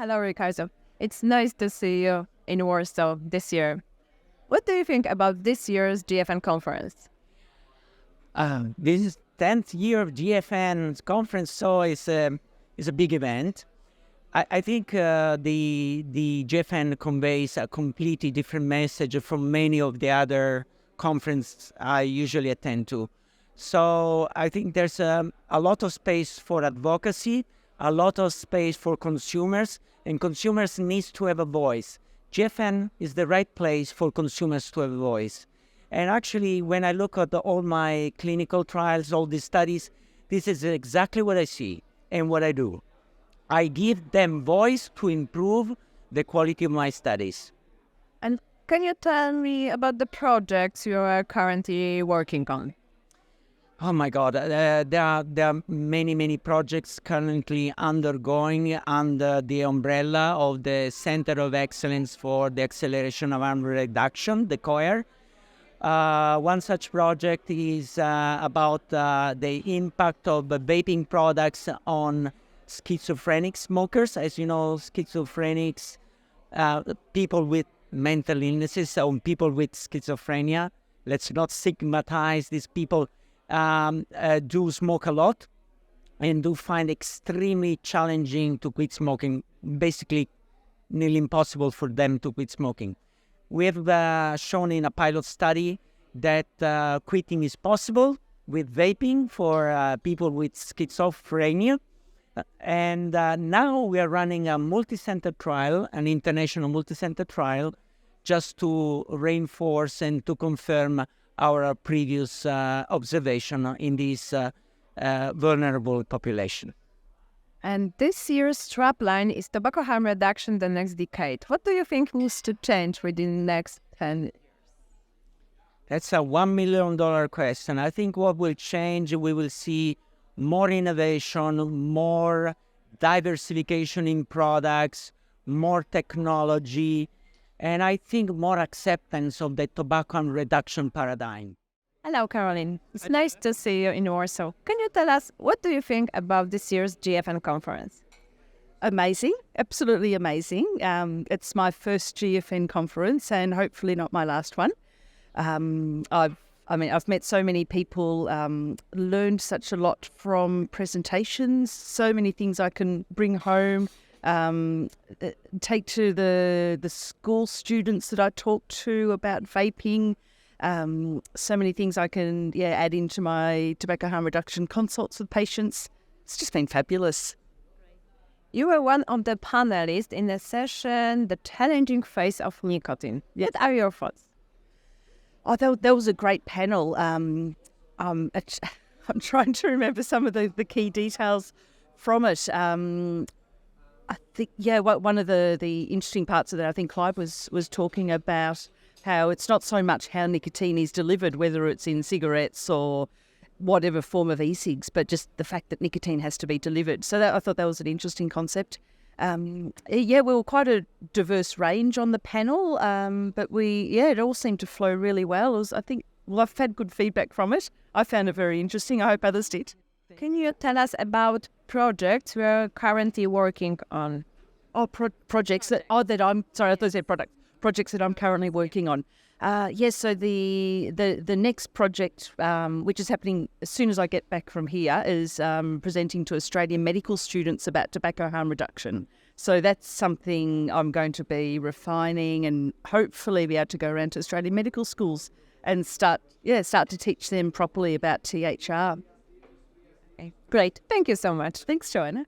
Hello, Riccardo. It's nice to see you in Warsaw this year. What do you think about this year's GFN conference? This is 10th year of GFN conference, so it's a big event. I think the GFN conveys a completely different message from many of the other conferences I usually attend to. So I think there's a lot of space for advocacy, a lot of space for consumers, and consumers need to have a voice. GFN is the right place for consumers to have a voice. And actually, when I look at all my clinical trials, all these studies, this is exactly what I see and what I do. I give them voice to improve the quality of my studies. And can you tell me about the projects you are currently working on? Oh my God, there are many projects currently undergoing under the umbrella of the Center of Excellence for the Acceleration of Harm Reduction, the COER. One such project is about the impact of vaping products on schizophrenic smokers. As you know, schizophrenics, people with mental illnesses, or people with schizophrenia, let's not stigmatize these people, do smoke a lot and do find extremely challenging to quit smoking, basically nearly impossible for them to quit smoking. We have shown in a pilot study that quitting is possible with vaping for people with schizophrenia. And now we are running a multi-center trial, an international multi-center trial, just to reinforce and to confirm our previous observation in this vulnerable population. And this year's strapline is tobacco harm reduction the next decade. What do you think needs to change within the next 10 years? That's a $1 million question. I think what will change, we will see more innovation, more diversification in products, more technology, and I think more acceptance of the tobacco harm reduction paradigm. Hello, Carolyn. It's nice to see you in Warsaw. Can you tell us, what do you think about this year's GFN conference? Amazing, absolutely amazing. It's my first GFN conference and hopefully not my last one. I've met so many people, learned such a lot from presentations, so many things I can bring home, take to the school students that I talk to about vaping. So many things I can add into my tobacco harm reduction consults with patients. It's just been fabulous. You were one of the panelists in the session, The Challenging Face of Nicotine. Yes. What are your thoughts? Oh, that was a great panel. I'm trying to remember some of the key details from it. I think, one of the interesting parts of that, I think Clive was talking about how it's not so much how nicotine is delivered, whether it's in cigarettes or whatever form of e-cigs, but just the fact that nicotine has to be delivered. So I thought that was an interesting concept. We were quite a diverse range on the panel, but it all seemed to flow really well. I've had good feedback from it. I found it very interesting. I hope others did. Can you tell us about projects we're currently working on? Projects that I'm currently working on. So the next project, which is happening as soon as I get back from here, is presenting to Australian medical students about tobacco harm reduction. So that's something I'm going to be refining and hopefully be able to go around to Australian medical schools and start to teach them properly about THR. Okay, great. Thank you so much. Thanks, Joanna.